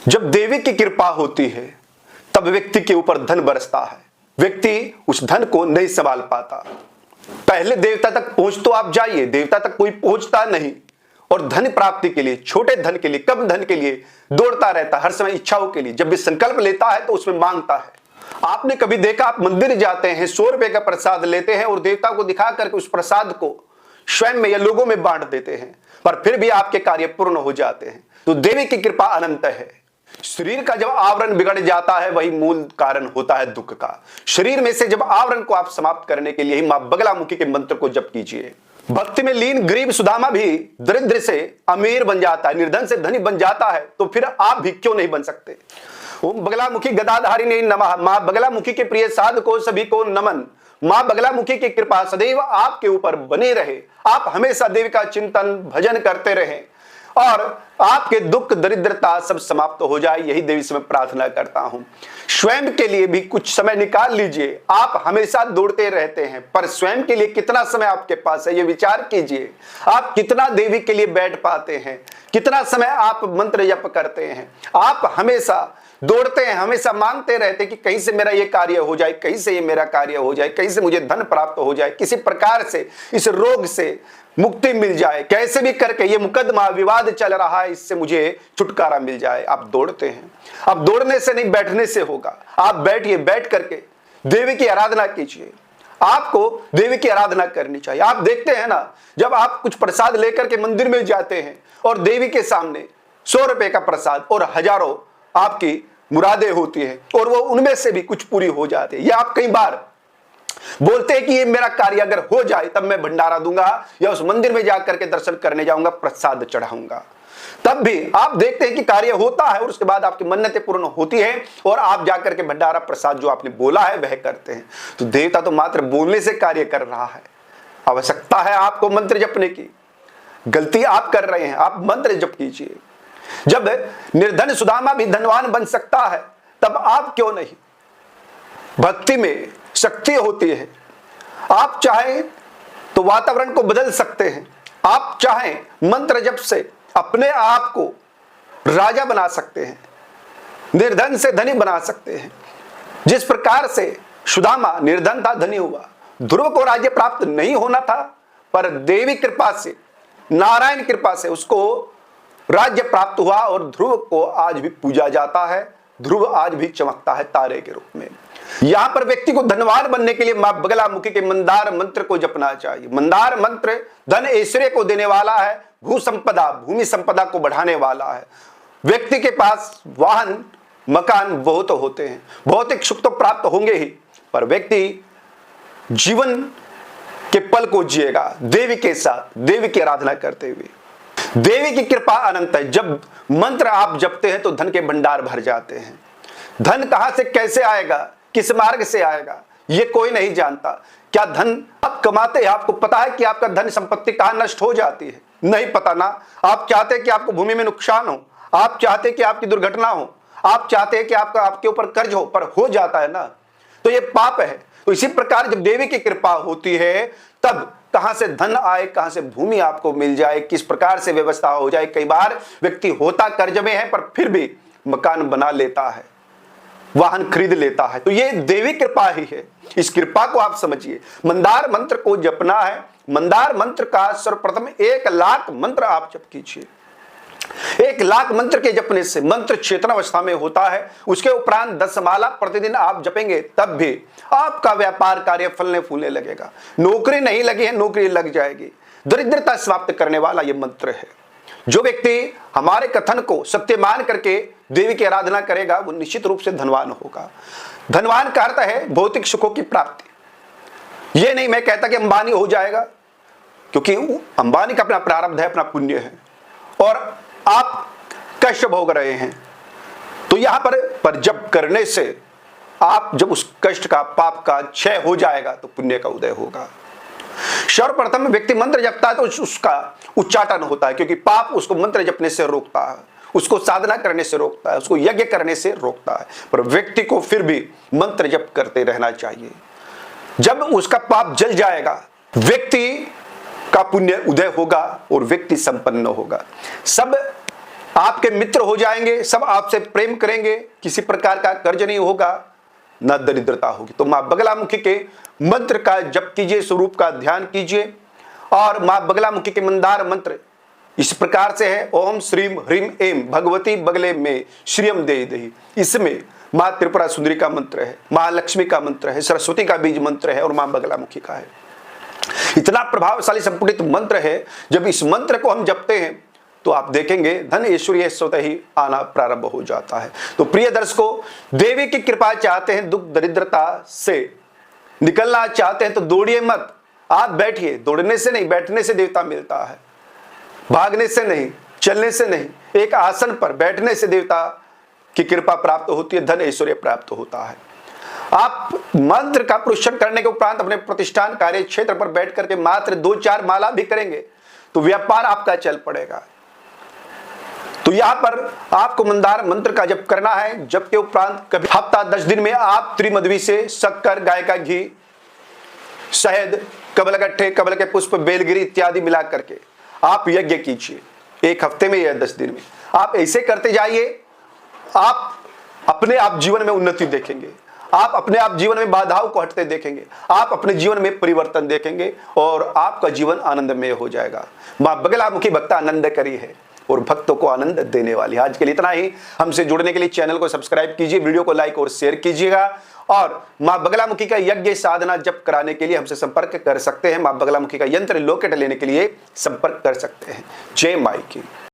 जब देवी की कृपा होती है तब व्यक्ति के ऊपर धन बरसता है। व्यक्ति उस धन को नहीं संभाल पाता। पहले देवता तक पहुंच तो आप जाइए, देवता तक कोई पहुंचता नहीं और धन प्राप्ति के लिए, छोटे धन के लिए, कम धन के लिए दौड़ता रहता है, हर समय इच्छाओं के लिए। जब भी संकल्प लेता है तो उसमें मांगता है। आपने कभी देखा, आप मंदिर जाते हैं, 100 रुपए का प्रसाद लेते हैं और देवता को दिखा करके उस प्रसाद को स्वयं में या लोगों में बांट देते हैं, पर फिर भी आपके कार्य पूर्ण हो जाते हैं। तो देवी की कृपा अनंत है। शरीर का जब आवरण बिगड़ जाता है वही मूल कारण होता है दुख का। शरीर में से जब आवरण को आप समाप्त करने के लिए ही मां बगलामुखी के मंत्र को जप कीजिए। भक्ति में लीन गरीब सुदामा भी दरिद्र से अमीर बन जाता है, निर्धन से धनी बन जाता है, तो फिर आप भी क्यों नहीं बन सकते। ओम बगलामुखी गदाधारिणी नमः। मां बगलामुखी के प्रिय साधकों सभी को नमन। मां बगलामुखी की कृपा सदैव आपके ऊपर बनी रहे। आप हमेशा देवी का चिंतन भजन करते रहें और आपके दुख दरिद्रता सब समाप्त हो जाए, यही देवी से मैं प्रार्थना करता हूं। स्वयं के लिए भी कुछ समय निकाल लीजिए। आप हमेशा दौड़ते रहते हैं, पर स्वयं के लिए कितना समय आपके पास है ये विचार कीजिए। आप कितना देवी के लिए बैठ पाते हैं, कितना समय आप मंत्र जप करते हैं। आप हमेशा दौड़ते हैं, हमेशा मांगते रहते हैं कि कहीं से मेरा ये कार्य हो जाए, कहीं से ये मेरा कार्य हो जाए, कहीं से मुझे धन प्राप्त हो जाए, किसी प्रकार से इस रोग से मुक्ति मिल जाए, कैसे भी करके ये मुकदमा विवाद चल रहा है इससे मुझे छुटकारा मिल जाए। आप दौड़ते हैं। अब दौड़ने से नहीं, बैठने से होगा। आप बैठिए, बैठ करके देवी की आराधना कीजिए। आपको देवी की आराधना करनी चाहिए। आप देखते हैं ना, जब आप कुछ प्रसाद लेकर के मंदिर में जाते हैं और देवी के सामने 100 रुपए का प्रसाद और हजारों आपकी मुरादें होती है और वो उनमें से भी कुछ पूरी हो जाती है। या आप कई बार बोलते हैं कि ये मेरा कार्य अगर हो जाए तब मैं भंडारा दूंगा या उस मंदिर में जाकर के दर्शन करने जाऊंगा, प्रसाद चढ़ाऊंगा। तब भी आप देखते हैं कि कार्य होता है और उसके बाद आपकी मन्नतें पूर्ण होती है और आप जाकर के भंडारा प्रसाद जो आपने बोला है वह करते हैं। तो देवता तो मात्र बोलने से कार्य कर रहा है। आवश्यकता है आपको मंत्र जपने की। गलती आप कर रहे हैं, आप मंत्र जप कीजिए। जब निर्धन सुदामा भी धनवान बन सकता है तब आप क्यों नहीं। भक्ति में शक्ति होती है। आप चाहें तो वातावरण को बदल सकते हैं। आप चाहें मंत्र जप से अपने आप को राजा बना सकते हैं, निर्धन से धनी बना सकते हैं। जिस प्रकार से सुदामा निर्धन था, धनी हुआ। ध्रुव को राज्य प्राप्त नहीं होना था, पर देवी कृपा से, नारायण कृपा से उसको राज्य प्राप्त हुआ और ध्रुव को आज भी पूजा जाता है। ध्रुव आज भी चमकता है तारे के रूप में। यहां पर व्यक्ति को धनवान बनने के लिए मां बगलामुखी के मंदार मंत्र को जपना चाहिए। मंदार मंत्र धन ऐश्वर्य को देने वाला है, भू संपदा, भूमि संपदा को बढ़ाने वाला है। व्यक्ति के पास वाहन मकान बहुत होते हैं, भौतिक सुख तो प्राप्त होंगे ही, पर व्यक्ति जीवन के पल को जिएगा देवी के साथ, देवी की आराधना करते हुए। देवी की कृपा अनंत है। जब मंत्र आप जपते हैं तो धन के भंडार भर जाते हैं। धन कहां से कैसे आएगा, किस मार्ग से आएगा, ये कोई नहीं जानता। क्या धन आप कमाते हैं, आपको पता है कि आपका धन संपत्ति कहां नष्ट हो जाती है? नहीं पता ना। आप चाहते हैं कि आपको भूमि में नुकसान हो, आप चाहते हैं कि आपकी दुर्घटना हो, आप चाहते हैं कि आपके ऊपर कर्ज हो, पर हो जाता है ना, तो ये पाप है। तो इसी प्रकार जब देवी की कृपा होती है तब कहां से धन आए, कहां से भूमि आपको मिल जाए, किस प्रकार से व्यवस्था हो जाए। कई बार व्यक्ति होता कर्ज में है पर फिर भी मकान बना लेता है, वाहन खरीद लेता है। तो ये देवी कृपा ही है। इस कृपा को आप समझिए। मंदार मंत्र को जपना है। मंदार मंत्र का सर्वप्रथम 1 लाख मंत्र आप जप कीजिए। 1 लाख मंत्र के जपने से मंत्र चेतन अवस्था में होता है। उसके उपरांत 10 माला प्रतिदिन आप जपेंगे तब भी आपका व्यापार कार्य फलने फूलने लगेगा। नौकरी नहीं लगी है, नौकरी लग जाएगी। दरिद्रता समाप्त करने वाला यह मंत्र है। जो व्यक्ति हमारे कथन को सत्य मान करके देवी की आराधना करेगा वो निश्चित रूप से धनवान होगा। धनवान का अर्थ है भौतिक सुखों की प्राप्ति। ये नहीं मैं कहता कि अंबानी हो जाएगा, क्योंकि अंबानी का अपना प्रारब्ध है, अपना पुण्य है और आप कष्ट भोग रहे हैं। तो यहां पर जब करने से आप जब उस कष्ट का, पाप का क्षय हो जाएगा तो पुण्य का उदय होगा। सर्वप्रथम व्यक्ति मंत्र जपता है तो उसका उच्चाटन होता है, क्योंकि पाप उसको मंत्र जपने से रोकता है, उसको साधना करने से रोकता है, उसको यज्ञ करने से रोकता है। पर व्यक्ति को फिर भी मंत्र जप करते रहना चाहिए। जब उसका पाप जल जाएगा व्यक्ति का पुण्य उदय होगा और व्यक्ति संपन्न होगा। सब आपके मित्र हो जाएंगे, सब आपसे प्रेम करेंगे, किसी प्रकार का कर्ज नहीं होगा, न दरिद्रता होगी। तो मां बगलामुखी के मंत्र का जप कीजिए, स्वरूप का ध्यान कीजिए। और मां बगलामुखी के मंदार मंत्र इस प्रकार से है, ओम श्रीम ह्रीम एम भगवती बगले में श्रियम दे दही। इसमें मां त्रिपुरा सुंदरी का मंत्र है, महालक्ष्मी का मंत्र है, सरस्वती का बीज मंत्र है और मां बगलामुखी का है। इतना प्रभावशाली संपुटित मंत्र है। जब इस मंत्र को हम जपते हैं तो आप देखेंगे धन ऐश्वर्य स्वतः ही आना प्रारंभ हो जाता है। तो प्रिय दर्शकों, देवी की कृपा चाहते हैं, दुख दरिद्रता से निकलना चाहते हैं तो दौड़िए मत, आप बैठिए। दौड़ने से नहीं, बैठने से देवता मिलता है, भागने से नहीं, चलने से नहीं, एक आसन पर बैठने से देवता की कृपा प्राप्त होती है, धन ऐश्वर्य प्राप्त होता है। आप मंत्र का पुरुषन करने के उपरांत अपने प्रतिष्ठान कार्य क्षेत्र पर बैठ करके मात्र 2-4 माला भी करेंगे तो व्यापार आपका चल पड़ेगा। तो यहां पर आपको मंदार मंत्र का जप करना है। जप के उपरांत कभी हफ्ता 10 दिन में आप त्रिमधवी से शक्कर, गाय का घी, शहद, कमलगट्ठे, कमल के पुष्प, बेलगिरी इत्यादि मिला करके आप यज्ञ कीजिए। 1 हफ्ते में या 10 दिन में आप ऐसे करते जाइए, आप अपने आप जीवन में उन्नति देखेंगे, आप अपने आप जीवन में बाधाओं को हटते देखेंगे, आप अपने जीवन में परिवर्तन देखेंगे और आपका जीवन आनंदमय हो जाएगा। मां बगलामुखी भक्त आनंद करी है और भक्तों को आनंद देने वाली। आज के लिए इतना ही। हमसे जुड़ने के लिए चैनल को सब्सक्राइब कीजिए, वीडियो को लाइक और शेयर कीजिएगा। और मां बगलामुखी का यज्ञ साधना जप कराने के लिए हमसे संपर्क कर सकते हैं। मां बगलामुखी का यंत्र लॉकेट लेने के लिए संपर्क कर सकते हैं। जय माई की।